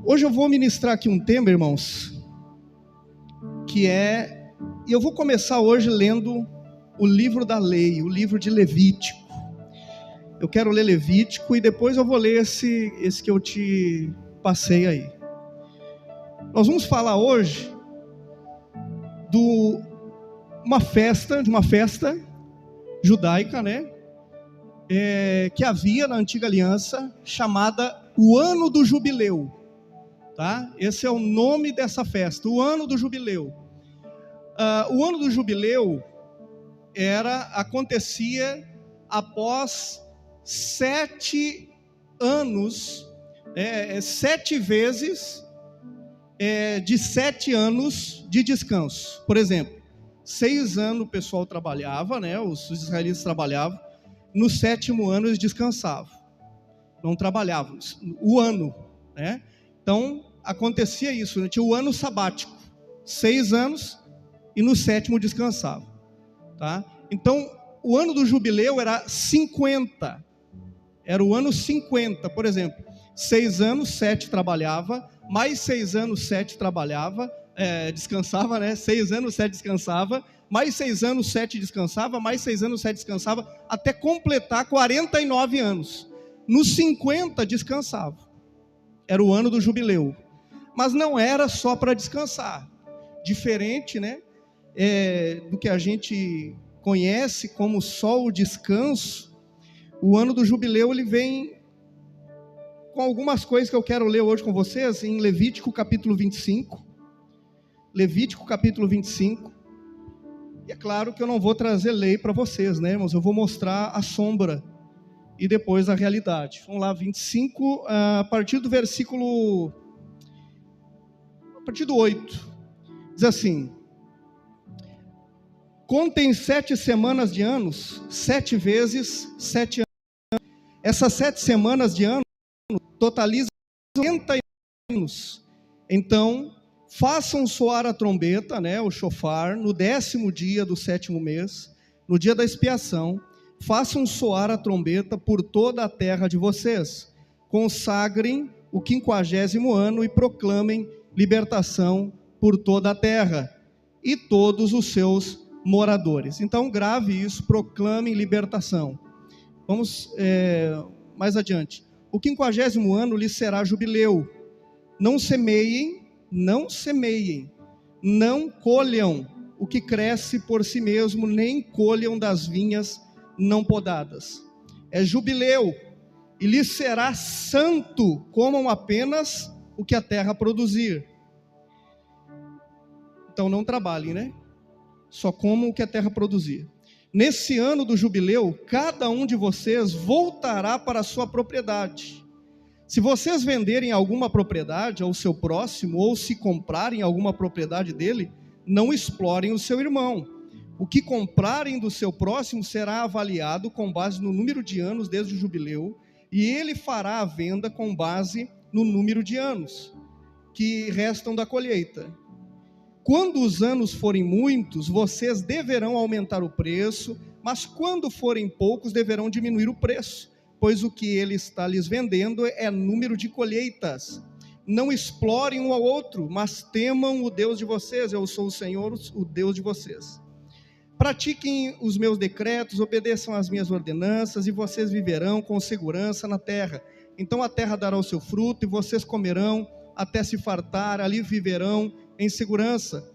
Hoje eu vou ministrar aqui um tema, irmãos, e eu vou começar hoje lendo o livro da lei, o livro de Levítico. Eu quero ler Levítico e depois eu vou ler esse que eu te passei aí. Nós vamos falar hoje de uma festa judaica, né? Que havia na antiga aliança, chamada o Ano do Jubileu. Tá? Esse é o nome dessa festa, o Ano do Jubileu. O Ano do Jubileu acontecia após 7 anos, 7 vezes de 7 anos de descanso. Por exemplo, 6 anos o pessoal trabalhava, né? Os israelitas trabalhavam, no 7º ano eles descansavam, não trabalhavam, o ano, né? Então, acontecia isso, né? Tinha o ano sabático, 6 anos, e no 7º descansava, tá? Então, o ano do jubileu era 50, era o ano 50, por exemplo, 6 anos, 7 trabalhava, mais 6 anos, 7 trabalhava, descansava, né? 6 anos, 7 descansava, mais 6 anos, 7 descansava, mais 6 anos, 7 descansava, até completar 49 anos. Nos 50 descansava. Era o ano do jubileu. Mas não era só para descansar. Diferente, né? Do que a gente conhece como só o descanso, o ano do jubileu ele vem com algumas coisas que eu quero ler hoje com vocês, em Levítico capítulo 25. Levítico capítulo 25. E é claro que eu não vou trazer lei para vocês, né, irmãos? Eu vou mostrar a sombra e depois a realidade. Vamos lá, 25, a partir do versículo... A partir do 8. Diz assim: contem 7 semanas de anos, 7 vezes 7 anos. Essas 7 semanas de ano totalizam 80 anos. Então, façam soar a trombeta, né, o shofar, no 10º dia do 7º mês, no dia da expiação. Façam soar a trombeta por toda a terra de vocês. Consagrem o 50º ano e proclamem libertação por toda a terra e todos os seus moradores. Então, grave isso, proclamem libertação. Vamos mais adiante. O 50º ano lhes será jubileu. Não semeiem, não colham o que cresce por si mesmo, nem colham das vinhas não podadas. É jubileu, e lhes será santo, comam apenas o que a terra produzir. Então não trabalhem, né? Só comam o que a terra produzir. Nesse ano do jubileu, cada um de vocês voltará para a sua propriedade. Se vocês venderem alguma propriedade ao seu próximo, ou se comprarem alguma propriedade dele, não explorem o seu irmão. O que comprarem do seu próximo será avaliado com base no número de anos desde o jubileu, e ele fará a venda com base no número de anos que restam da colheita. Quando os anos forem muitos, vocês deverão aumentar o preço, mas quando forem poucos, deverão diminuir o preço, pois o que ele está lhes vendendo é número de colheitas. Não explorem um ao outro, mas temam o Deus de vocês. Eu sou o Senhor, o Deus de vocês. Pratiquem os meus decretos, obedeçam às minhas ordenanças, e vocês viverão com segurança na terra. Então a terra dará o seu fruto, e vocês comerão até se fartar, ali viverão em segurança.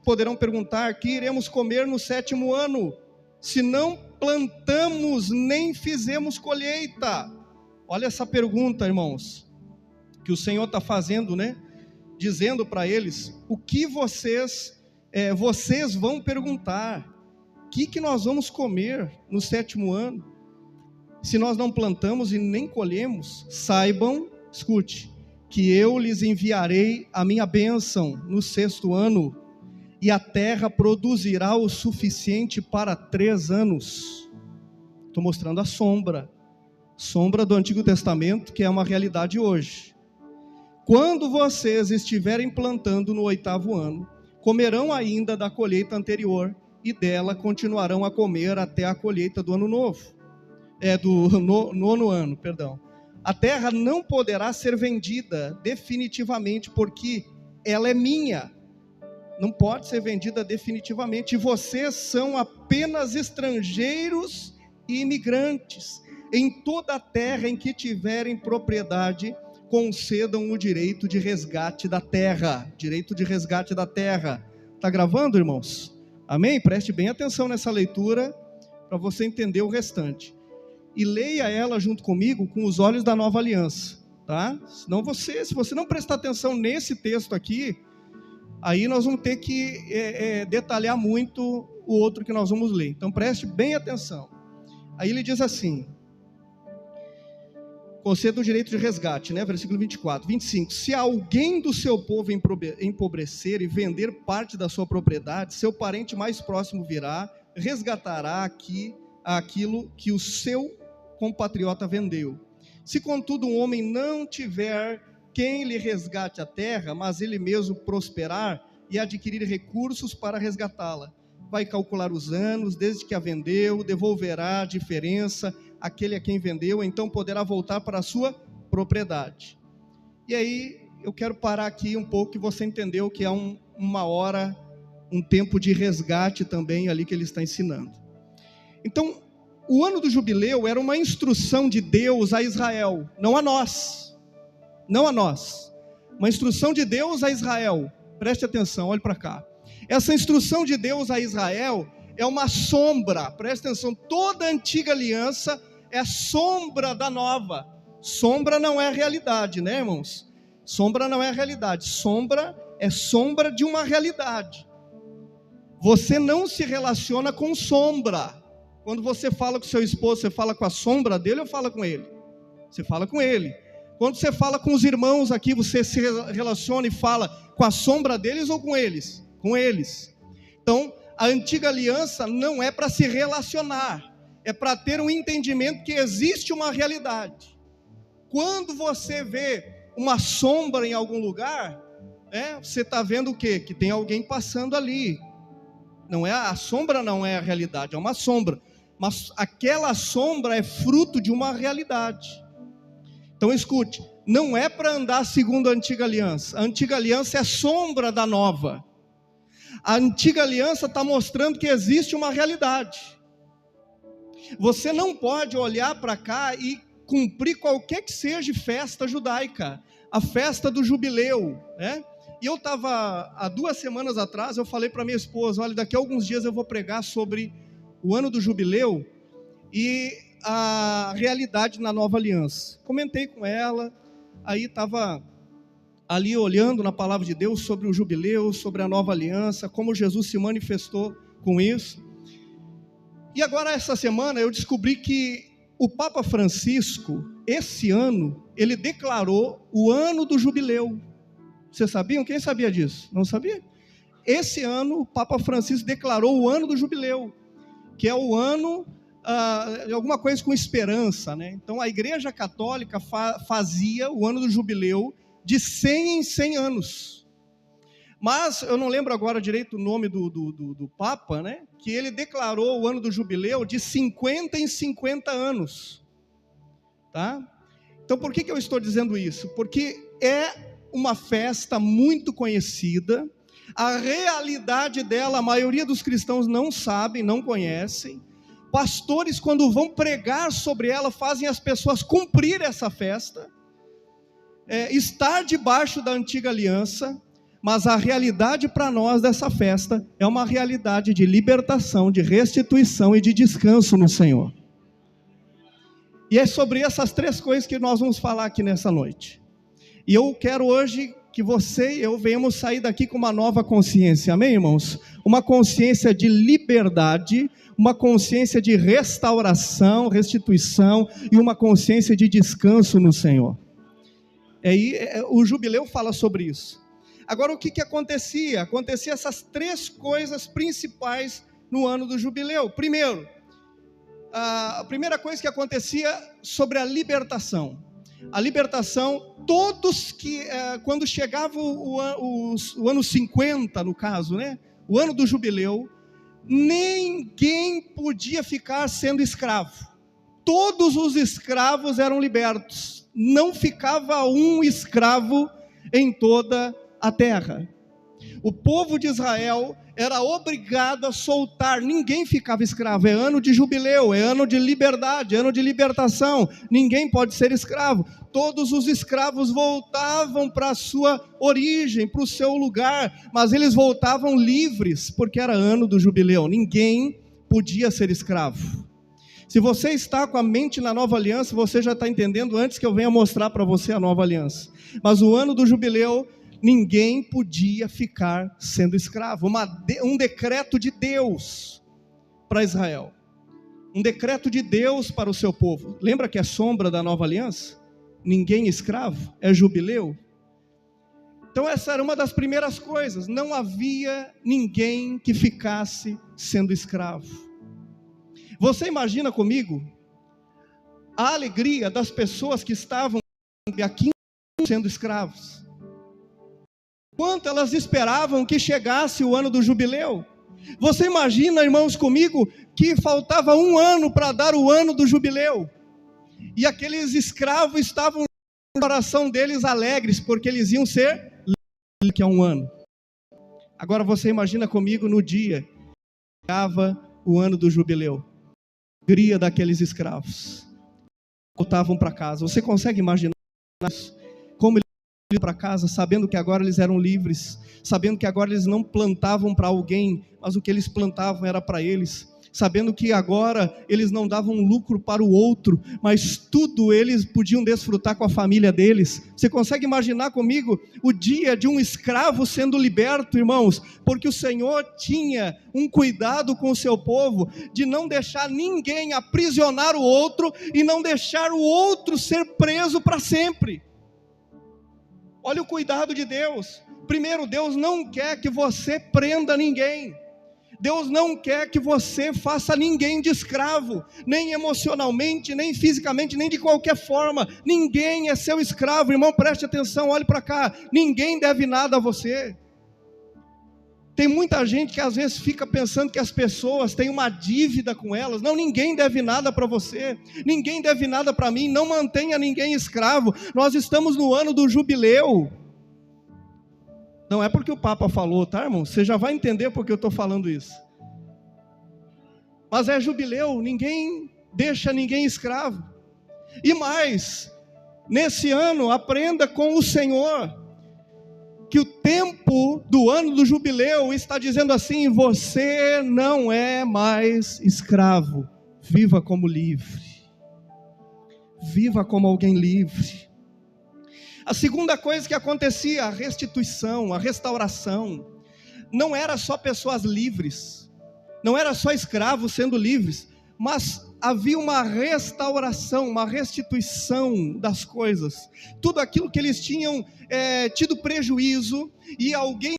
Poderão perguntar: que iremos comer no 7º ano, se não plantamos nem fizemos colheita? Olha essa pergunta, irmãos, que o Senhor está fazendo, né? Dizendo para eles: o que vocês vão perguntar, o que nós vamos comer no 7º ano, se nós não plantamos e nem colhemos? Saibam, escute, que eu lhes enviarei a minha bênção no 6º ano, e a terra produzirá o suficiente para 3 anos. Estou mostrando a sombra do Antigo Testamento, que é uma realidade hoje. Quando vocês estiverem plantando no 8º ano, comerão ainda da colheita anterior, e dela continuarão a comer até a colheita do ano novo, do 9º ano, perdão. a terra não poderá ser vendida definitivamente, porque ela é minha. Não pode ser vendida definitivamente. E vocês são apenas estrangeiros e imigrantes. Em toda a terra em que tiverem propriedade, concedam o direito de resgate da terra. Direito de resgate da terra. Está gravando, irmãos? Amém? Preste bem atenção nessa leitura, para você entender o restante. E leia ela junto comigo com os olhos da nova aliança, tá? Senão se você não prestar atenção nesse texto aqui, aí nós vamos ter que detalhar muito o outro que nós vamos ler. Então preste bem atenção. Aí ele diz assim: conceda o direito de resgate, né? Versículo 24, 25. Se alguém do seu povo empobrecer e vender parte da sua propriedade, seu parente mais próximo virá, resgatará aquilo que o seu compatriota vendeu. Se contudo um homem não tiver quem lhe resgate a terra, mas ele mesmo prosperar e adquirir recursos para resgatá-la, vai calcular os anos desde que a vendeu, devolverá a diferença àquele a quem vendeu, então poderá voltar para a sua propriedade. E aí eu quero parar aqui um pouco, que você entendeu que é uma hora, um tempo de resgate também ali que ele está ensinando. Então, o ano do jubileu era uma instrução de Deus a Israel, não a nós. Não a nós. Uma instrução de Deus a Israel. Preste atenção, olhe para cá. Essa instrução de Deus a Israel é uma sombra. Preste atenção, toda a antiga aliança é sombra da nova. Sombra não é realidade, né, irmãos? Sombra não é realidade. Sombra é sombra de uma realidade. Você não se relaciona com sombra. Quando você fala com seu esposo, você fala com a sombra dele ou fala com ele? Você fala com ele. Quando você fala com os irmãos aqui, você se relaciona e fala com a sombra deles ou com eles? Com eles. Então, a antiga aliança não é para se relacionar, é para ter um entendimento que existe uma realidade. Quando você vê uma sombra em algum lugar, você está vendo o quê? Que tem alguém passando ali. Não é, a sombra não é a realidade, é uma sombra. Mas aquela sombra é fruto de uma realidade. Então escute, não é para andar segundo a antiga aliança. A antiga aliança é sombra da nova. A antiga aliança está mostrando que existe uma realidade. Você não pode olhar para cá e cumprir qualquer que seja festa judaica. A festa do jubileu, né? E eu estava, há 2 semanas atrás, eu falei para minha esposa: olha, daqui a alguns dias eu vou pregar sobre o ano do jubileu e a realidade na nova aliança. Comentei com ela, aí estava ali olhando na palavra de Deus sobre o jubileu, sobre a nova aliança, como Jesus se manifestou com isso. E agora essa semana eu descobri que o Papa Francisco, esse ano, ele declarou o ano do jubileu. Vocês sabiam? Quem sabia disso? Não sabia? Esse ano o Papa Francisco declarou o ano do jubileu, que é o ano de alguma coisa com esperança, né? Então a Igreja Católica fazia o ano do jubileu de 100 em 100 anos. Mas eu não lembro agora direito o nome do Papa, né? Que ele declarou o ano do jubileu de 50 em 50 anos. Tá? Então por que eu estou dizendo isso? Porque é uma festa muito conhecida. A realidade dela, a maioria dos cristãos não sabem, não conhecem. Pastores, quando vão pregar sobre ela, fazem as pessoas cumprir essa festa. Estar debaixo da antiga aliança, mas a realidade para nós dessa festa é uma realidade de libertação, de restituição e de descanso no Senhor. E é sobre essas 3 coisas que nós vamos falar aqui nessa noite. E eu quero hoje que você e eu venhamos sair daqui com uma nova consciência, amém, irmãos? Uma consciência de liberdade, uma consciência de restauração, restituição e uma consciência de descanso no Senhor. O jubileu fala sobre isso. Agora, o que acontecia? Acontecia essas 3 coisas principais no ano do jubileu. Primeiro, a primeira coisa que acontecia sobre a libertação. A libertação, todos que, quando chegava o ano 50, no caso, né? O ano do jubileu, ninguém podia ficar sendo escravo. Todos os escravos eram libertos. não ficava um escravo em toda a terra. O povo de Israel era obrigado a soltar, ninguém ficava escravo. É ano de jubileu, é ano de liberdade, é ano de libertação, ninguém pode ser escravo. Todos os escravos voltavam para a sua origem, para o seu lugar, mas eles voltavam livres, porque era ano do jubileu, ninguém podia ser escravo. Se você está com a mente na nova aliança, você já está entendendo antes que eu venha mostrar para você a nova aliança. Mas o ano do jubileu, ninguém podia ficar sendo escravo. Um decreto de Deus para Israel. Um decreto de Deus para o seu povo. Lembra que é sombra da nova aliança? Ninguém escravo, é jubileu. Então essa era uma das primeiras coisas. Não havia ninguém que ficasse sendo escravo. Você imagina comigo a alegria das pessoas que estavam aqui sendo escravos. Quanto elas esperavam que chegasse o ano do jubileu. Você imagina, irmãos, comigo, que faltava um ano para dar o ano do jubileu. E aqueles escravos estavam no coração deles alegres, porque eles iam ser livres daqui a um ano. Agora você imagina comigo no dia que chegava o ano do jubileu. A alegria daqueles escravos. Voltavam para casa. Você consegue imaginar como eles iam para casa, sabendo que agora eles eram livres, sabendo que agora eles não plantavam para alguém, mas o que eles plantavam era para eles, sabendo que agora eles não davam lucro para o outro, mas tudo eles podiam desfrutar com a família deles. Você consegue imaginar comigo o dia de um escravo sendo liberto, irmãos? Porque o Senhor tinha um cuidado com o seu povo, de não deixar ninguém aprisionar o outro, e não deixar o outro ser preso para sempre. Olha o cuidado de Deus. Primeiro, Deus não quer que você prenda ninguém. Deus não quer que você faça ninguém de escravo, nem emocionalmente, nem fisicamente, nem de qualquer forma. Ninguém é seu escravo, irmão, preste atenção, olhe para cá. Ninguém deve nada a você. Tem muita gente que às vezes fica pensando que as pessoas têm uma dívida com elas. Não, ninguém deve nada para você, ninguém deve nada para mim. Não mantenha ninguém escravo. Nós estamos no ano do jubileu. Não é porque o Papa falou, tá, irmão? Você já vai entender porque eu estou falando isso. Mas é jubileu, ninguém deixa ninguém escravo. E mais, nesse ano, aprenda com o Senhor, que o tempo do ano do jubileu está dizendo assim: você não é mais escravo, viva como livre. Viva como alguém livre. A segunda coisa que acontecia, a restituição, a restauração. Não era só pessoas livres, não era só escravos sendo livres, mas havia uma restauração, uma restituição das coisas. Tudo aquilo que eles tinham tido prejuízo, e alguém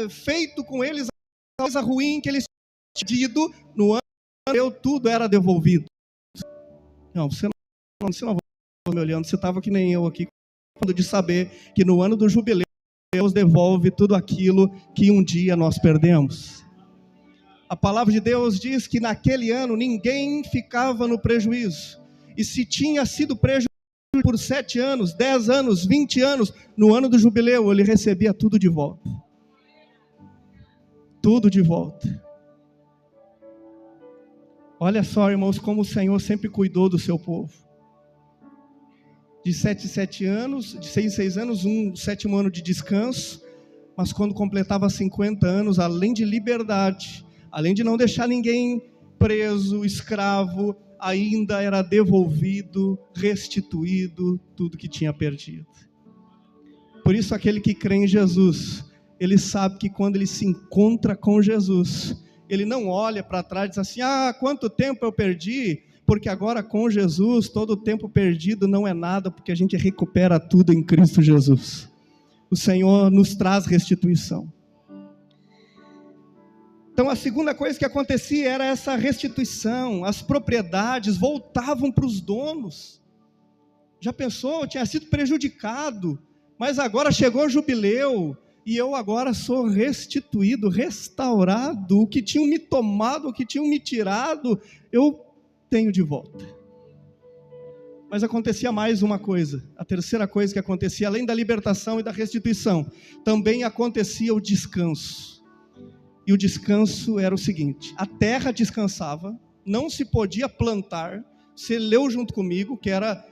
feito com eles a coisa ruim que eles tinham tido, no ano tudo era devolvido. Não, você não vai me olhando, você estava que nem eu aqui, de saber que no ano do jubileu Deus devolve tudo aquilo que um dia nós perdemos. A palavra de Deus diz que naquele ano ninguém ficava no prejuízo, e se tinha sido prejuízo por 7 anos, 10 anos, 20 anos, no ano do jubileu ele recebia tudo de volta. Tudo de volta. Olha só, irmãos, como o Senhor sempre cuidou do seu povo. De 7 em 7 anos, de 6 em 6 anos, um 7º ano de descanso, mas quando completava 50 anos, além de liberdade, além de não deixar ninguém preso, escravo, ainda era devolvido, restituído tudo que tinha perdido. Por isso aquele que crê em Jesus, ele sabe que quando ele se encontra com Jesus, ele não olha para trás e diz assim: quanto tempo eu perdi, porque agora com Jesus, todo o tempo perdido não é nada, porque a gente recupera tudo em Cristo Jesus. O Senhor nos traz restituição. Então a segunda coisa que acontecia era essa restituição. As propriedades voltavam para os donos. Já pensou? Eu tinha sido prejudicado, mas agora chegou o jubileu, e eu agora sou restituído, restaurado. O que tinham me tomado, o que tinham me tirado, eu tenho de volta. Mas acontecia mais uma coisa, a terceira coisa que acontecia, além da libertação e da restituição, também acontecia o descanso. E o descanso era o seguinte: a terra descansava, não se podia plantar. Você leu junto comigo que era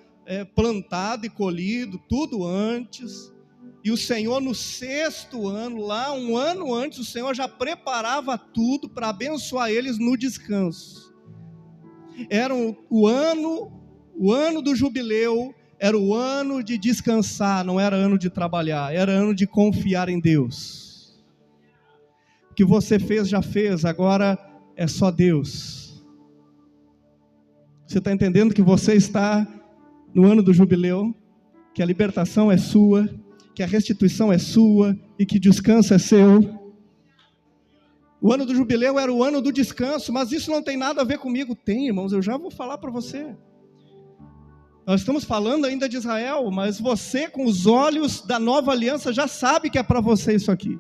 plantado e colhido tudo antes. E o Senhor no 6º ano, lá um ano antes, o Senhor já preparava tudo para abençoar eles no descanso. Era o ano do jubileu, era o ano de descansar, não era ano de trabalhar, era ano de confiar em Deus. O que você fez, já fez, agora é só Deus. Você está entendendo que você está no ano do jubileu, que a libertação é sua, que a restituição é sua e que descanso é seu? O ano do jubileu era o ano do descanso, mas isso não tem nada a ver comigo. Tem, irmãos, eu já vou falar para você. Nós estamos falando ainda de Israel, mas você, com os olhos da nova aliança, já sabe que é para você isso aqui.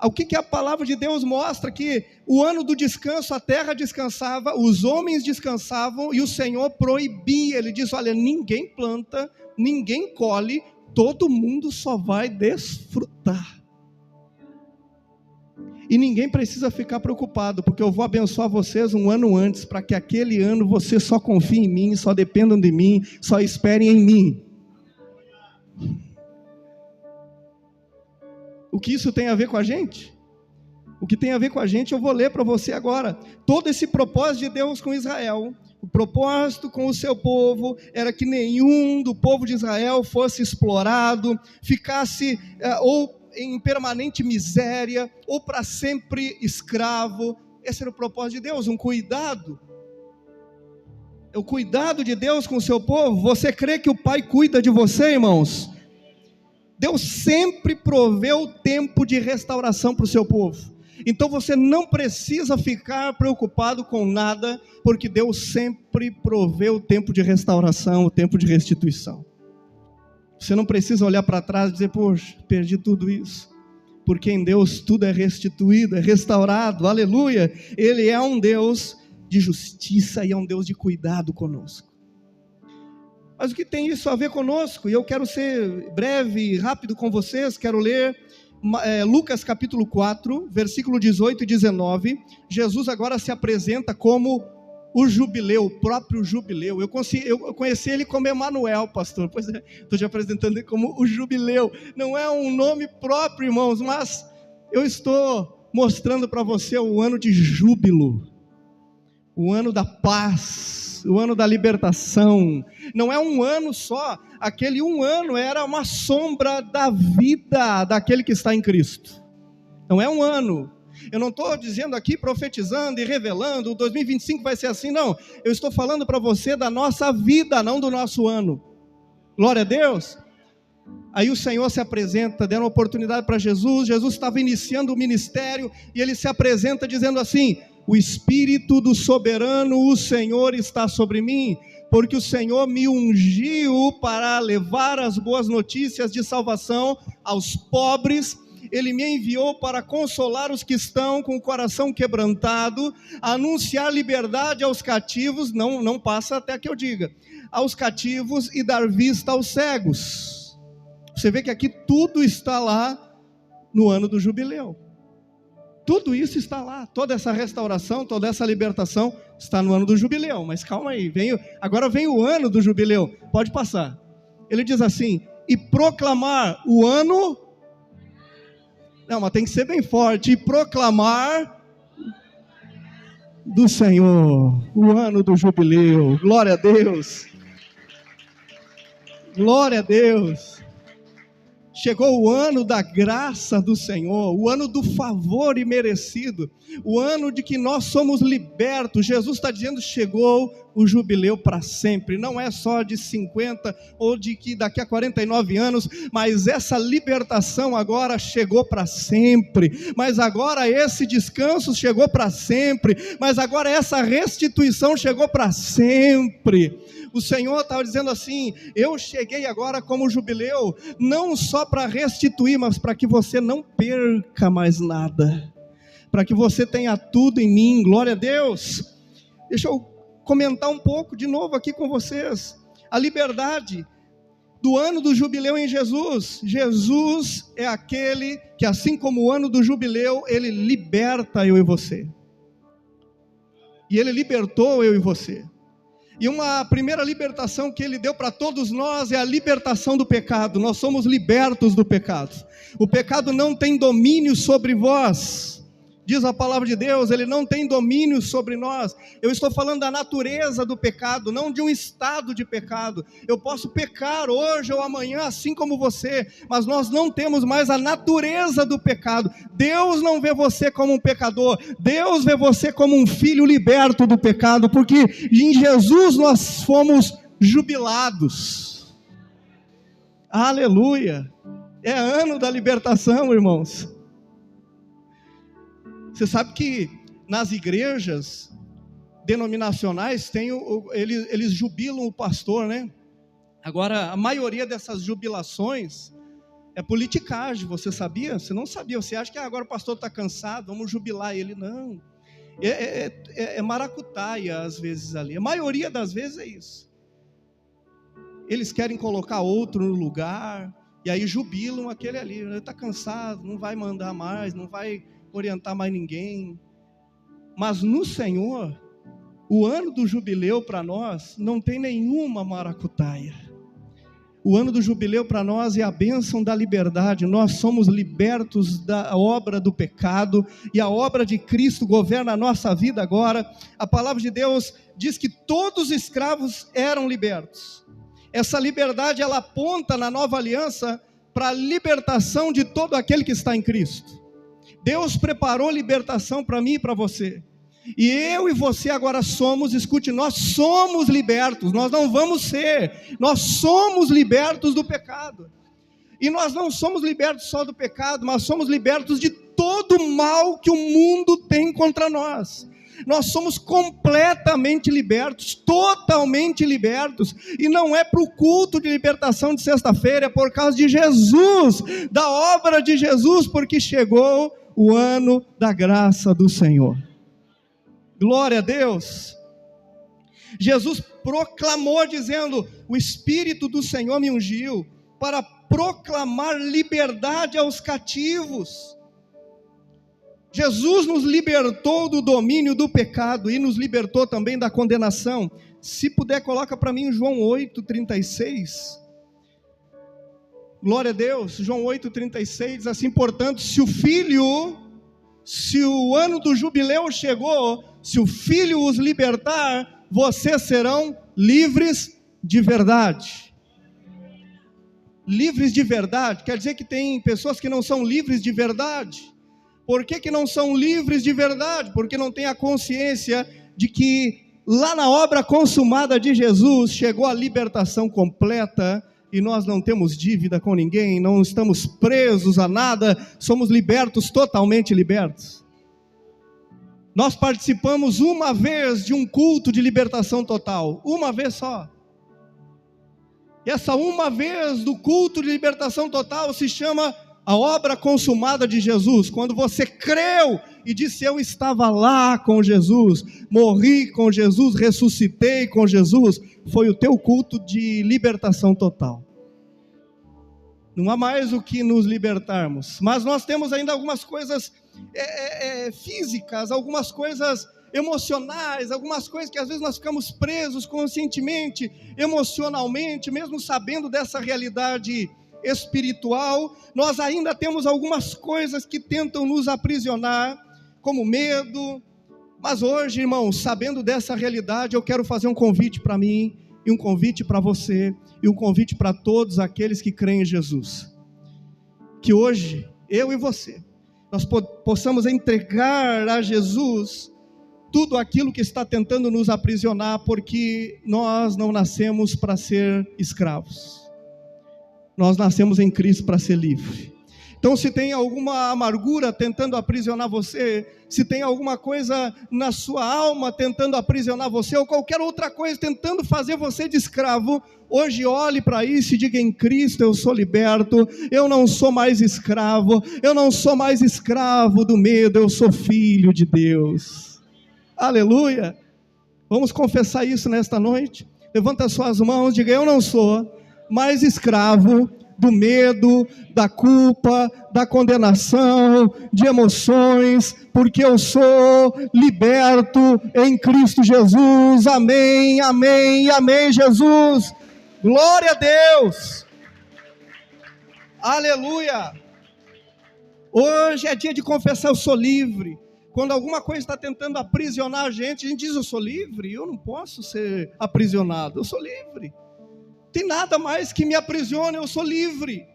O que a palavra de Deus mostra? Que o ano do descanso, a terra descansava, os homens descansavam e o Senhor proibia. Ele diz: olha, ninguém planta, ninguém colhe, todo mundo só vai desfrutar. E ninguém precisa ficar preocupado, porque eu vou abençoar vocês um ano antes, para que aquele ano você só confie em mim, só dependam de mim, só esperem em mim. O que isso tem a ver com a gente? O que tem a ver com a gente eu vou ler para você agora. Todo esse propósito de Deus com Israel, o propósito com o seu povo, era que nenhum do povo de Israel fosse explorado, ficasse ou em permanente miséria, ou para sempre escravo. Esse era o propósito de Deus, um cuidado. É o cuidado de Deus com o seu povo. Você crê que o Pai cuida de você, irmãos? Deus sempre proveu tempo de restauração para o seu povo. Então você não precisa ficar preocupado com nada, porque Deus sempre proveu o tempo de restauração, o tempo de restituição. Você não precisa olhar para trás e dizer: poxa, perdi tudo isso. Porque em Deus tudo é restituído, é restaurado, aleluia. Ele é um Deus de justiça e é um Deus de cuidado conosco. Mas o que tem isso a ver conosco? E eu quero ser breve e rápido com vocês, quero ler Lucas capítulo 4, versículo 18 e 19. Jesus agora se apresenta como o jubileu, o próprio jubileu. Eu conheci ele como Emanuel, pastor. Pois é, estou te apresentando ele como o jubileu. Não é um nome próprio, irmãos, mas eu estou mostrando para você o ano de júbilo, o ano da paz, o ano da libertação. Não é um ano só, aquele um ano era uma sombra da vida daquele que está em Cristo. Não é um ano. Eu não estou dizendo aqui, profetizando e revelando, o 2025 vai ser assim, não. Eu estou falando para você da nossa vida, não do nosso ano. Glória a Deus. Aí o Senhor se apresenta, deram oportunidade para Jesus. Jesus estava iniciando o ministério e ele se apresenta dizendo assim: o Espírito do soberano, o Senhor está sobre mim, porque o Senhor me ungiu para levar as boas notícias de salvação aos pobres. Ele me enviou para consolar os que estão com o coração quebrantado, anunciar liberdade aos cativos, não passa até que eu diga, aos cativos, e dar vista aos cegos. Você vê que aqui tudo está lá no ano do jubileu. Tudo isso está lá, toda essa restauração, toda essa libertação está no ano do jubileu. Mas calma aí, agora vem o ano do jubileu, pode passar. Ele diz assim: e proclamar o ano... Não, mas tem que ser bem forte. E proclamar do Senhor, o ano do jubileu. Glória a Deus. Glória a Deus. Chegou o ano da graça do Senhor, o ano do favor imerecido, o ano de que nós somos libertos. Jesus está dizendo: chegou o jubileu para sempre. Não é só de 50 ou de que daqui a 49 anos, mas essa libertação agora chegou para sempre. Mas agora esse descanso chegou para sempre. Mas agora essa restituição chegou para sempre. O Senhor estava dizendo assim: eu cheguei agora como jubileu, não só para restituir, mas para que você não perca mais nada, para que você tenha tudo em mim. Glória a Deus. Deixa eu comentar um pouco de novo aqui com vocês. a liberdade do ano do jubileu em Jesus. Jesus é aquele que, assim como o ano do jubileu, ele liberta eu e você. E ele libertou eu e você. E uma primeira libertação que ele deu para todos nós é a libertação do pecado. Nós somos libertos do pecado. O pecado não tem domínio sobre vós. Diz a palavra de Deus, ele não tem domínio sobre nós. Eu estou falando da natureza do pecado, não de um estado de pecado. Eu posso pecar hoje ou amanhã, assim como você, mas nós não temos mais a natureza do pecado. Deus não vê você como um pecador, Deus vê você como um filho liberto do pecado, porque em Jesus nós fomos jubilados. Aleluia! É ano da libertação, irmãos. Você sabe que nas igrejas denominacionais eles jubilam o pastor, né? Agora, a maioria dessas jubilações é politicagem, você sabia? Você não sabia, você acha que agora o pastor está cansado, vamos jubilar ele. Não, é maracutaia às vezes ali, a maioria das vezes é isso. Eles querem colocar outro no lugar, e aí jubilam aquele ali, ele está cansado, não vai mandar mais, não vai orientar mais ninguém. Mas no Senhor, o ano do jubileu para nós não tem nenhuma maracutaia. O ano do jubileu para nós é a bênção da liberdade. Nós somos libertos da obra do pecado, e a obra de Cristo governa a nossa vida agora. A palavra de Deus diz que todos os escravos eram libertos. Essa liberdade, ela aponta na nova aliança para a libertação de todo aquele que está em Cristo. Deus preparou libertação para mim e para você. E eu e você agora somos, escute, nós somos libertos, nós não vamos ser, nós somos libertos do pecado. E nós não somos libertos só do pecado, mas somos libertos de todo o mal que o mundo tem contra nós. Nós somos completamente libertos, totalmente libertos, e não é para o culto de libertação de sexta-feira, é por causa de Jesus, da obra de Jesus, porque chegou o ano da graça do Senhor. Glória a Deus. Jesus proclamou dizendo: o Espírito do Senhor me ungiu para proclamar liberdade aos cativos. Jesus nos libertou do domínio do pecado e nos libertou também da condenação. Se puder, coloca para mim João 8:36. Glória a Deus. João 8:36 diz assim: portanto, se o ano do jubileu chegou, se o Filho os libertar, vocês serão livres de verdade. Livres de verdade, quer dizer que tem pessoas que não são livres de verdade. Por que não são livres de verdade? Porque não têm a consciência de que lá na obra consumada de Jesus chegou a libertação completa, e nós não temos dívida com ninguém, não estamos presos a nada, somos libertos, totalmente libertos. Nós participamos uma vez de um culto de libertação total, uma vez só. E essa uma vez do culto de libertação total se chama a obra consumada de Jesus. Quando você creu e disse: eu estava lá com Jesus, morri com Jesus, ressuscitei com Jesus, foi o teu culto de libertação total. Não há mais o que nos libertarmos, mas nós temos ainda algumas coisas físicas, algumas coisas emocionais, algumas coisas que às vezes nós ficamos presos conscientemente, emocionalmente, mesmo sabendo dessa realidade espiritual. Nós ainda temos algumas coisas que tentam nos aprisionar, como medo. Mas hoje, irmãos, sabendo dessa realidade, eu quero fazer um convite para mim, e um convite para você, e um convite para todos aqueles que creem em Jesus. Que hoje, eu e você, nós possamos entregar a Jesus tudo aquilo que está tentando nos aprisionar, porque nós não nascemos para ser escravos. Nós nascemos em Cristo para ser livre. Então, se tem alguma amargura tentando aprisionar você, se tem alguma coisa na sua alma tentando aprisionar você, ou qualquer outra coisa tentando fazer você de escravo, hoje olhe para isso e diga: em Cristo eu sou liberto, eu não sou mais escravo, eu não sou mais escravo do medo, eu sou filho de Deus. Aleluia! Vamos confessar isso nesta noite. Levanta as suas mãos, diga: eu não sou mais escravo do medo, da culpa, da condenação, de emoções, porque eu sou liberto em Cristo Jesus. Amém, amém, amém, Jesus. Glória a Deus. Aleluia. Hoje é dia de confessar: eu sou livre. Quando alguma coisa está tentando aprisionar a gente diz: eu sou livre, eu não posso ser aprisionado, eu sou livre. Tem nada mais que me aprisione, eu sou livre.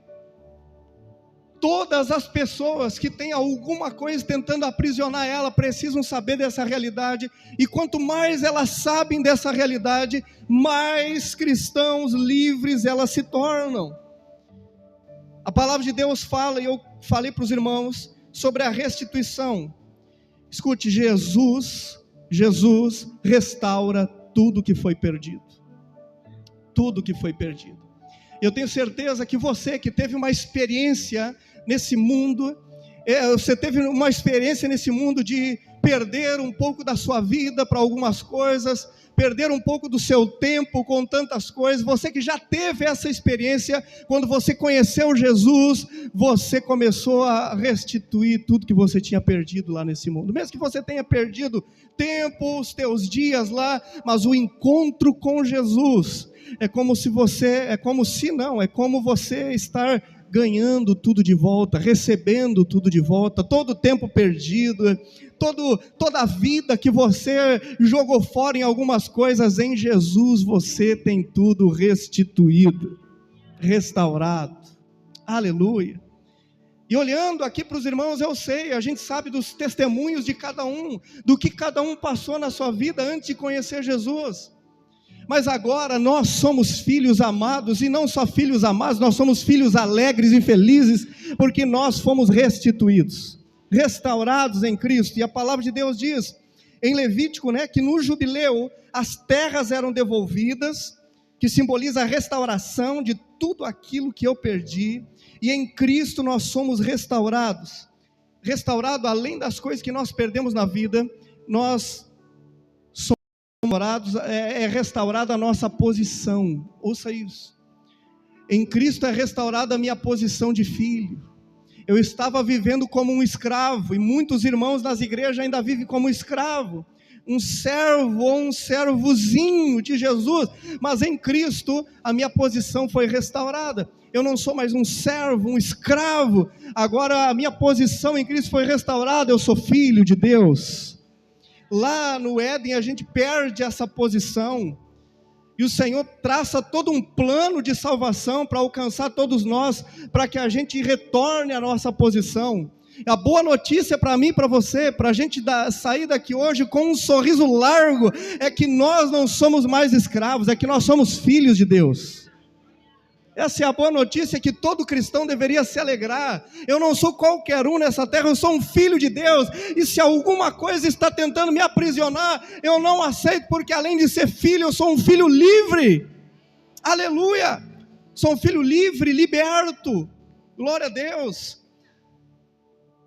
Todas as pessoas que têm alguma coisa tentando aprisionar ela precisam saber dessa realidade, e quanto mais elas sabem dessa realidade, mais cristãos livres elas se tornam. A palavra de Deus fala, e eu falei para os irmãos, sobre a restituição. Escute, Jesus restaura tudo que foi perdido. Tudo que foi perdido. Eu tenho certeza que você que teve uma experiência nesse mundo, você teve uma experiência nesse mundo de perder um pouco da sua vida para algumas coisas, perder um pouco do seu tempo com tantas coisas. Você que já teve essa experiência, quando você conheceu Jesus, você começou a restituir tudo que você tinha perdido lá nesse mundo. Mesmo que você tenha perdido tempo, os teus dias lá, mas o encontro com Jesus é como você estar ganhando tudo de volta, recebendo tudo de volta, todo o tempo perdido, toda a vida que você jogou fora em algumas coisas, em Jesus você tem tudo restituído, restaurado. Aleluia. E olhando aqui para os irmãos, a gente sabe dos testemunhos de cada um, do que cada um passou na sua vida antes de conhecer Jesus. Mas agora nós somos filhos amados, e não só filhos amados, nós somos filhos alegres e felizes, porque nós fomos restituídos, restaurados em Cristo. E a palavra de Deus diz, em Levítico, que no jubileu, as terras eram devolvidas, que simboliza a restauração de tudo aquilo que eu perdi, e em Cristo nós somos restaurados. Restaurado, além das coisas que nós perdemos na vida, nós é restaurada a nossa posição. Ouça isso: em Cristo é restaurada a minha posição de filho. Eu estava vivendo como um escravo, e muitos irmãos nas igrejas ainda vivem como escravo, um servo ou um servozinho de Jesus, mas em Cristo a minha posição foi restaurada. Eu não sou mais um servo, um escravo, agora a minha posição em Cristo foi restaurada, eu sou filho de Deus. Lá no Éden a gente perde essa posição, e o Senhor traça todo um plano de salvação para alcançar todos nós, para que a gente retorne à nossa posição. A boa notícia para mim e para você, para a gente sair daqui hoje com um sorriso largo, é que nós não somos mais escravos, é que nós somos filhos de Deus. Essa é a boa notícia que todo cristão deveria se alegrar. Eu não sou qualquer um nessa terra, eu sou um filho de Deus, e se alguma coisa está tentando me aprisionar, eu não aceito, porque além de ser filho, eu sou um filho livre. Aleluia! Sou um filho livre, liberto. Glória a Deus.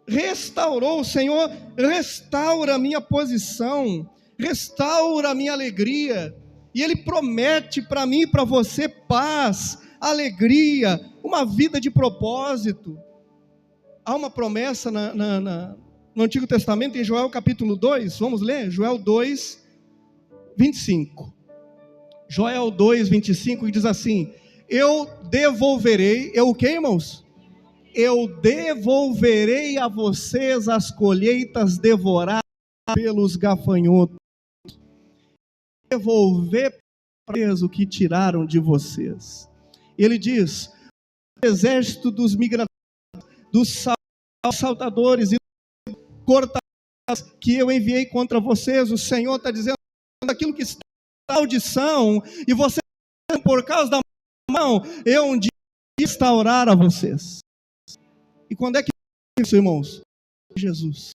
Restaurou o Senhor, restaura a minha posição, restaura a minha alegria, e Ele promete para mim e para você paz, alegria, uma vida de propósito. Há uma promessa no Antigo Testamento, em Joel capítulo 2, vamos ler? Joel 2, 25. Joel 2, 25, que diz assim: eu devolverei, eu o que, irmãos? Eu devolverei a vocês as colheitas devoradas pelos gafanhotos. Devolver para eles o que tiraram de vocês. Ele diz: o exército dos migradores, dos saltadores e dos cortadores que eu enviei contra vocês, o Senhor está dizendo aquilo que está na audição, e você, por causa da mão, eu um dia restaurar a vocês. E quando é que isso, irmãos? Jesus.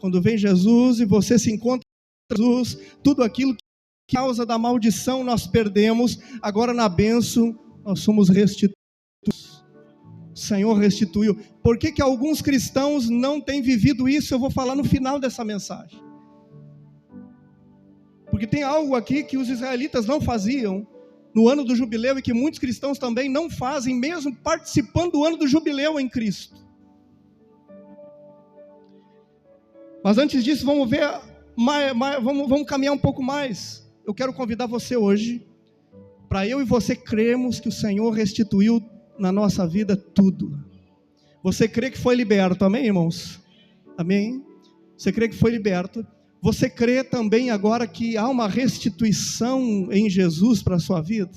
Quando vem Jesus e você se encontra com Jesus, tudo aquilo que causa da maldição nós perdemos, agora na bênção nós somos restituídos. O Senhor restituiu. Por que alguns cristãos não têm vivido isso? Eu vou falar no final dessa mensagem. Porque Porque tem algo aqui que os israelitas não faziam no ano do jubileu e que muitos cristãos também não fazem, mesmo participando do ano do jubileu em Cristo. Mas antes disso, vamos ver, vamos caminhar um pouco mais. Eu quero convidar você hoje, para eu e você crermos que o Senhor restituiu na nossa vida tudo. Você crê que foi liberto, amém, irmãos? Amém? Você crê que foi liberto? Você crê também agora que há uma restituição em Jesus para a sua vida?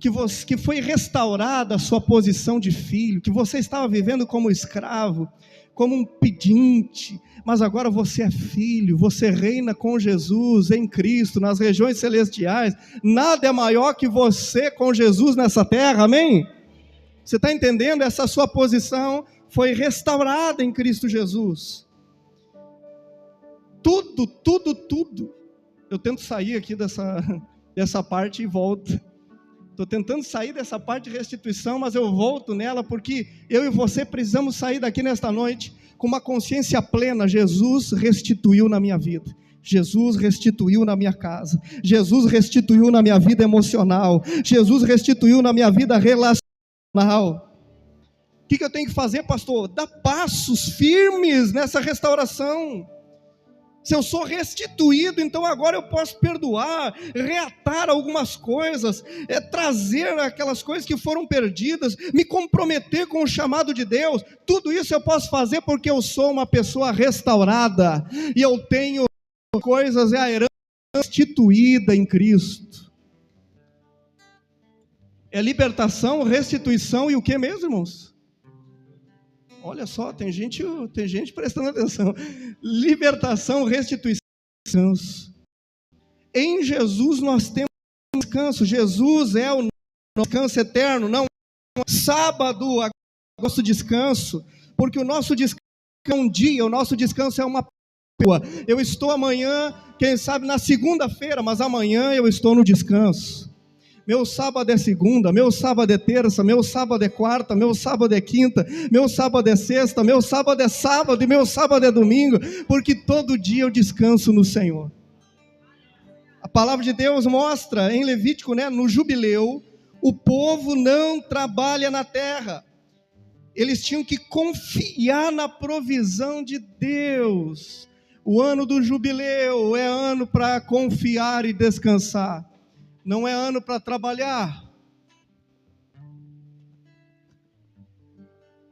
Que foi restaurada a sua posição de filho, que você estava vivendo como escravo, como um pedinte, mas agora você é filho, você reina com Jesus em Cristo, nas regiões celestiais. Nada é maior que você com Jesus nessa terra, amém? Você está entendendo? Essa sua posição foi restaurada em Cristo Jesus. Tudo. Eu tento sair aqui dessa parte e volto. Estou tentando sair dessa parte de restituição, mas eu volto nela porque eu e você precisamos sair daqui nesta noite com uma consciência plena. Jesus restituiu na minha vida. Jesus restituiu na minha casa. Jesus restituiu na minha vida emocional. Jesus restituiu na minha vida relacional. O que eu tenho que fazer, pastor? Dar passos firmes nessa restauração. Se eu sou restituído, então agora eu posso perdoar, reatar algumas coisas, trazer aquelas coisas que foram perdidas, me comprometer com o chamado de Deus. Tudo isso eu posso fazer porque eu sou uma pessoa restaurada e eu tenho coisas, a herança restituída em Cristo. É libertação, restituição e o que mesmo, irmãos? Olha só, tem gente prestando atenção. Libertação, restituição. Em Jesus nós temos descanso. Jesus é o nosso descanso eterno. Não sábado, nosso descanso, porque o nosso descanso é um dia, o nosso descanso é uma pessoa. Eu estou amanhã, quem sabe na segunda-feira, mas amanhã eu estou no descanso. Meu sábado é segunda, meu sábado é terça, meu sábado é quarta, meu sábado é quinta, meu sábado é sexta, meu sábado é sábado e meu sábado é domingo, porque todo dia eu descanso no Senhor. A palavra de Deus mostra em Levítico, no jubileu, o povo não trabalha na terra. Eles tinham que confiar na provisão de Deus. O ano do jubileu é ano para confiar e descansar. Não é ano para trabalhar.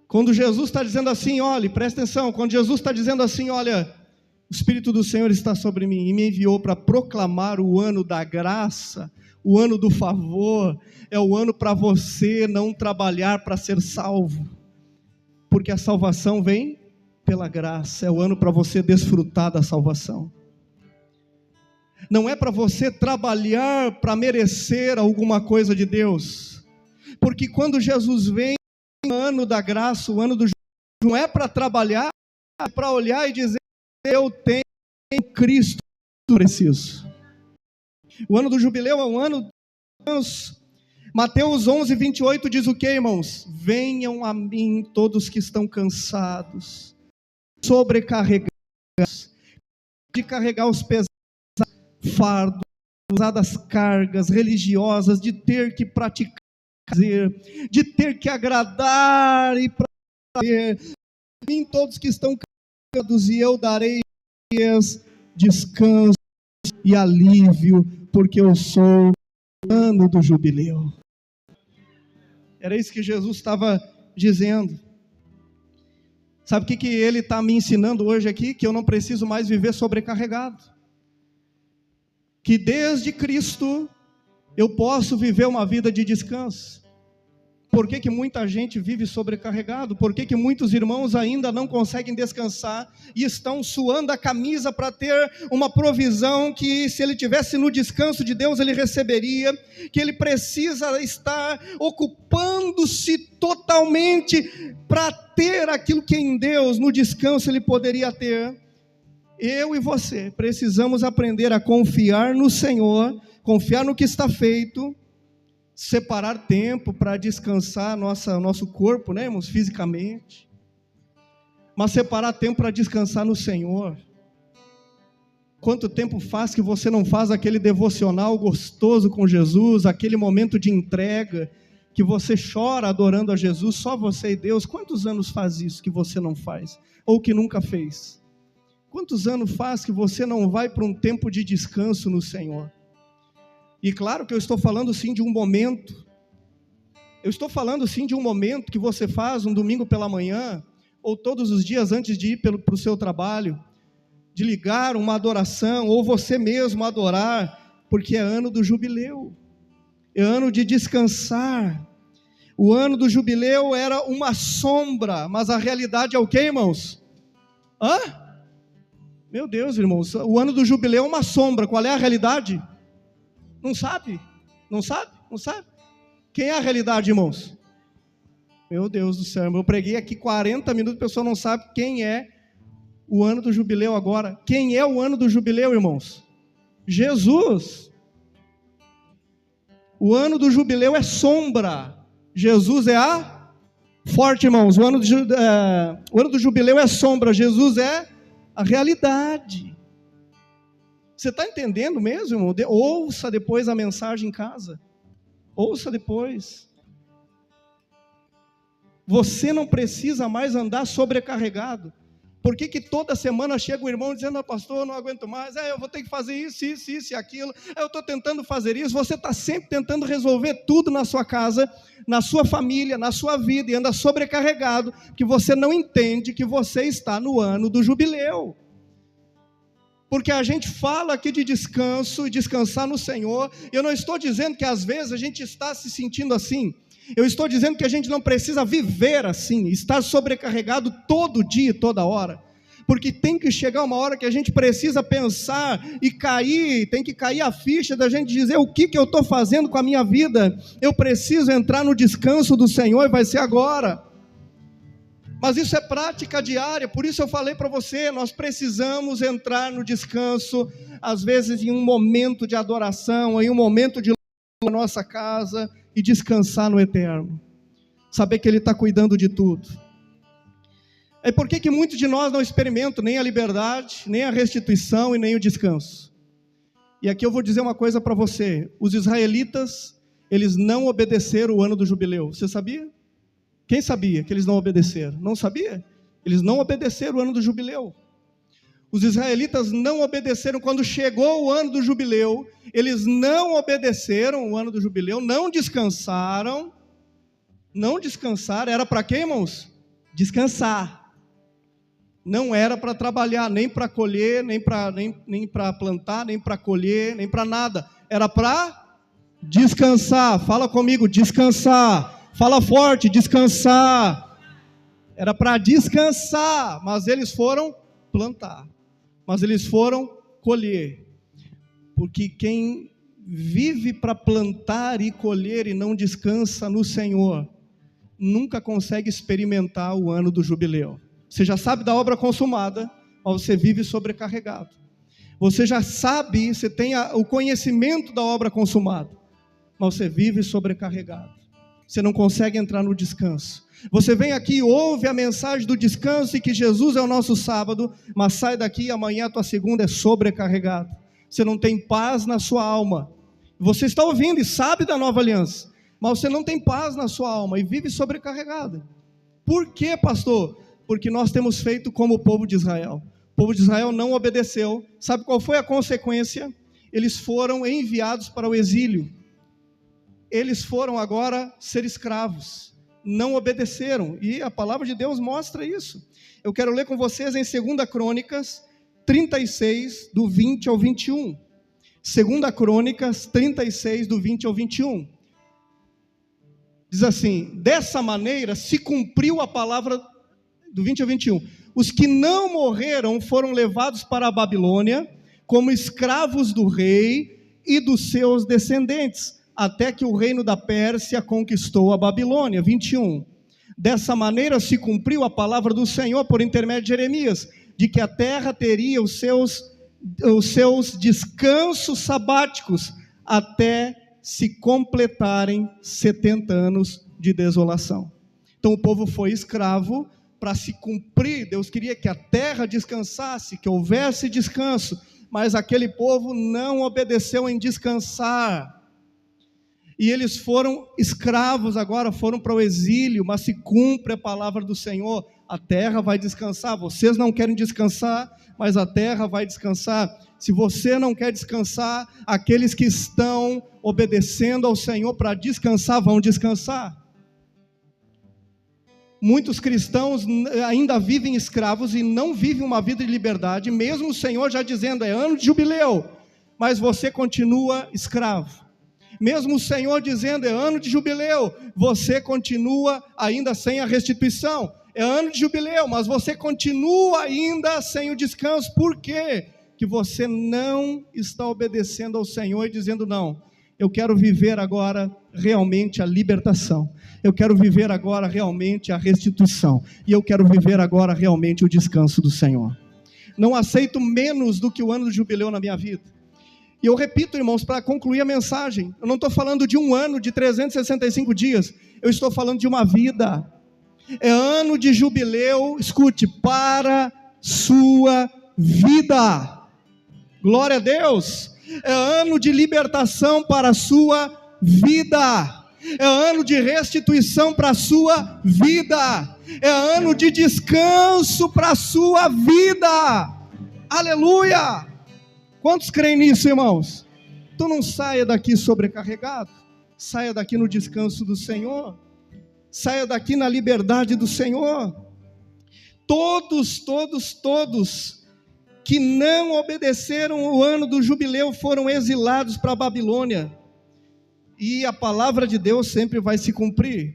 Quando Jesus está dizendo assim, olha, presta atenção, quando Jesus está dizendo assim, olha, o Espírito do Senhor está sobre mim e me enviou para proclamar o ano da graça, o ano do favor, é o ano para você não trabalhar para ser salvo, porque a salvação vem pela graça, é o ano para você desfrutar da salvação. Não é para você trabalhar para merecer alguma coisa de Deus, porque quando Jesus vem, o ano da graça, o ano do juízo, não é para trabalhar, é para olhar e dizer, eu tenho Cristo, preciso. O ano do jubileu é um ano de descanso. Mateus 11, 28 diz o que, irmãos? Venham a mim todos que estão cansados, sobrecarregados, de carregar os pesados fardos, pesadas cargas religiosas, de ter que praticar, de ter que agradar e prazer. Em todos que estão cansados, e eu darei descanso e alívio, porque eu sou o ano do jubileu. Era isso que Jesus estava dizendo. Sabe o que ele está me ensinando hoje aqui? Que eu não preciso mais viver sobrecarregado. Que desde Cristo eu posso viver uma vida de descanso. Por que muita gente vive sobrecarregado? Por que muitos irmãos ainda não conseguem descansar e estão suando a camisa para ter uma provisão que, se ele tivesse no descanso de Deus, ele receberia? Que ele precisa estar ocupando-se totalmente para ter aquilo que em Deus, no descanso, ele poderia ter. Eu e você precisamos aprender a confiar no Senhor, confiar no que está feito, separar tempo para descansar nosso corpo, irmãos, fisicamente, mas separar tempo para descansar no Senhor. Quanto tempo faz que você não faz aquele devocional gostoso com Jesus, aquele momento de entrega, que você chora adorando a Jesus, só você e Deus? Quantos anos faz isso que você não faz? Ou que nunca fez? Quantos anos faz que você não vai para um tempo de descanso no Senhor? E claro que eu estou falando sim de um momento, eu estou falando sim de um momento que você faz um domingo pela manhã, ou todos os dias antes de ir para o seu trabalho, de ligar uma adoração, ou você mesmo adorar, porque é ano do jubileu, é ano de descansar. O ano do jubileu era uma sombra, mas a realidade é o quê, irmãos? Meu Deus, irmãos, o ano do jubileu é uma sombra, qual é a realidade? Não sabe? Não sabe? Não sabe? Quem é a realidade, irmãos? Meu Deus do céu, eu preguei aqui 40 minutos, a pessoa não sabe quem é o ano do jubileu agora. Quem é o ano do jubileu, irmãos? Jesus. O ano do jubileu é sombra. Jesus é a forte, irmãos. O ano do jubileu é sombra. Jesus é a realidade. Você está entendendo mesmo, irmão? Ouça depois a mensagem em casa. Ouça depois. Você não precisa mais andar sobrecarregado. Por que toda semana chega o irmão dizendo: pastor, eu não aguento mais, eu vou ter que fazer isso e aquilo, eu estou tentando fazer isso. Você está sempre tentando resolver tudo na sua casa, na sua família, na sua vida, e anda sobrecarregado, porque você não entende que você está no ano do jubileu. Porque a gente fala aqui de descanso e descansar no Senhor. Eu não estou dizendo que às vezes a gente está se sentindo assim. Eu estou dizendo que a gente não precisa viver assim, estar sobrecarregado todo dia e toda hora. Porque tem que chegar uma hora que a gente precisa pensar e cair, tem que cair a ficha da gente dizer: o que eu estou fazendo com a minha vida? Eu preciso entrar no descanso do Senhor e vai ser agora. Mas isso é prática diária, por isso eu falei para você, nós precisamos entrar no descanso, às vezes em um momento de adoração, em um momento de na nossa casa, e descansar no eterno, saber que Ele está cuidando de tudo. É por que muitos de nós não experimentam nem a liberdade, nem a restituição e nem o descanso. E aqui eu vou dizer uma coisa para você: os israelitas, eles não obedeceram o ano do jubileu. Você sabia? Quem sabia que eles não obedeceram? Não sabia? Eles não obedeceram o ano do jubileu. Os israelitas não obedeceram quando chegou o ano do jubileu. Eles não obedeceram o ano do jubileu, não descansaram. Não descansaram. Era para quê, irmãos? Descansar. Não era para trabalhar, nem para colher, nem para plantar, nem para colher, nem para nada. Era para descansar. Fala comigo, descansar. Fala forte, descansar. Era para descansar, mas eles foram plantar. Mas eles foram colher. Porque quem vive para plantar e colher e não descansa no Senhor, nunca consegue experimentar o ano do jubileu. Você já sabe da obra consumada, mas você vive sobrecarregado. Você já sabe, você tem o conhecimento da obra consumada, mas você vive sobrecarregado. Você não consegue entrar no descanso. Você vem aqui e ouve a mensagem do descanso e que Jesus é o nosso sábado, mas sai daqui e amanhã a tua segunda é sobrecarregado. Você não tem paz na sua alma. Você está ouvindo e sabe da nova aliança, mas você não tem paz na sua alma e vive sobrecarregado. Por quê, pastor? Porque nós temos feito como o povo de Israel. O povo de Israel não obedeceu. Sabe qual foi a consequência? Eles foram enviados para o exílio. Eles foram agora ser escravos. Não obedeceram. E a palavra de Deus mostra isso. Eu quero ler com vocês em 2 Crônicas 36, do 20 ao 21. 2 Crônicas 36, do 20 ao 21. Diz assim: dessa maneira se cumpriu a palavra, do 20 ao 21. Os que não morreram foram levados para a Babilônia como escravos do rei e dos seus descendentes, até que o reino da Pérsia conquistou a Babilônia. 21. Dessa maneira se cumpriu a palavra do Senhor por intermédio de Jeremias, de que a terra teria os seus descansos sabáticos, até se completarem 70 anos de desolação. Então o povo foi escravo para se cumprir. Deus queria que a terra descansasse, que houvesse descanso, mas aquele povo não obedeceu em descansar. E eles foram escravos agora, foram para o exílio, mas se cumpre a palavra do Senhor, a terra vai descansar. Vocês não querem descansar, mas a terra vai descansar. Se você não quer descansar, aqueles que estão obedecendo ao Senhor para descansar, vão descansar. Muitos cristãos ainda vivem escravos e não vivem uma vida de liberdade, mesmo o Senhor já dizendo, é ano de jubileu, mas você continua escravo. Mesmo o Senhor dizendo, é ano de jubileu, você continua ainda sem a restituição. É ano de jubileu, mas você continua ainda sem o descanso. Por quê? Que você não está obedecendo ao Senhor e dizendo, não, eu quero viver agora realmente a libertação. Eu quero viver agora realmente a restituição. E eu quero viver agora realmente o descanso do Senhor. Não aceito menos do que o ano do jubileu na minha vida. E eu repito, irmãos, para concluir a mensagem, eu não estou falando de um ano de 365 dias, eu estou falando de uma vida. É ano de jubileu, escute, para sua vida. Glória a Deus. É ano de libertação para a sua vida. É ano de restituição para a sua vida. É ano de descanso para a sua vida. Aleluia! Quantos creem nisso, irmãos? Então não saia daqui sobrecarregado. Saia daqui no descanso do Senhor. Saia daqui na liberdade do Senhor. Todos que não obedeceram o ano do jubileu foram exilados para a Babilônia. E a palavra de Deus sempre vai se cumprir.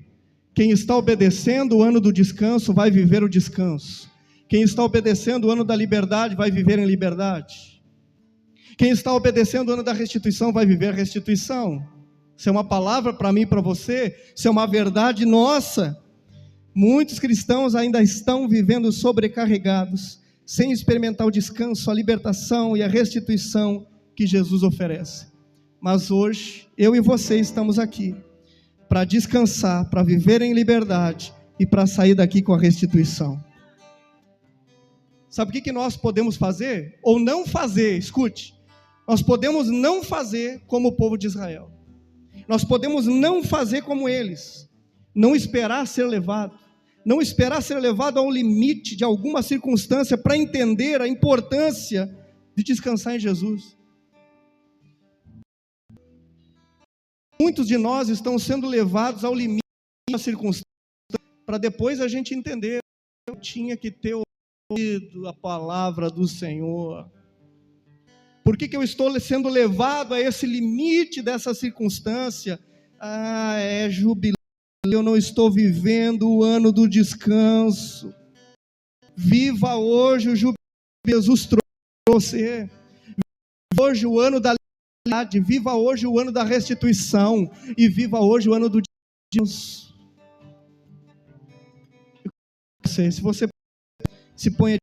Quem está obedecendo o ano do descanso vai viver o descanso. Quem está obedecendo o ano da liberdade vai viver em liberdade. Quem está obedecendo o ano da restituição vai viver a restituição. Isso é uma palavra para mim e para você, isso é uma verdade nossa. Muitos cristãos ainda estão vivendo sobrecarregados, sem experimentar o descanso, a libertação e a restituição que Jesus oferece. Mas hoje, eu e você estamos aqui para descansar, para viver em liberdade e para sair daqui com a restituição. Sabe o que nós podemos fazer? Ou não fazer, escute. Nós podemos não fazer como o povo de Israel. Nós podemos não fazer como eles. Não esperar ser levado. Não esperar ser levado ao limite de alguma circunstância para entender a importância de descansar em Jesus. Muitos de nós estão sendo levados ao limite da circunstância para depois a gente entender. Eu tinha que ter ouvido a palavra do Senhor. Por que eu estou sendo levado a esse limite dessa circunstância? É jubileu, eu não estou vivendo o ano do descanso. Viva hoje o jubileu que Jesus trouxe. Viva hoje o ano da liberdade, viva hoje o ano da restituição e viva hoje o ano do descanso. Se você se põe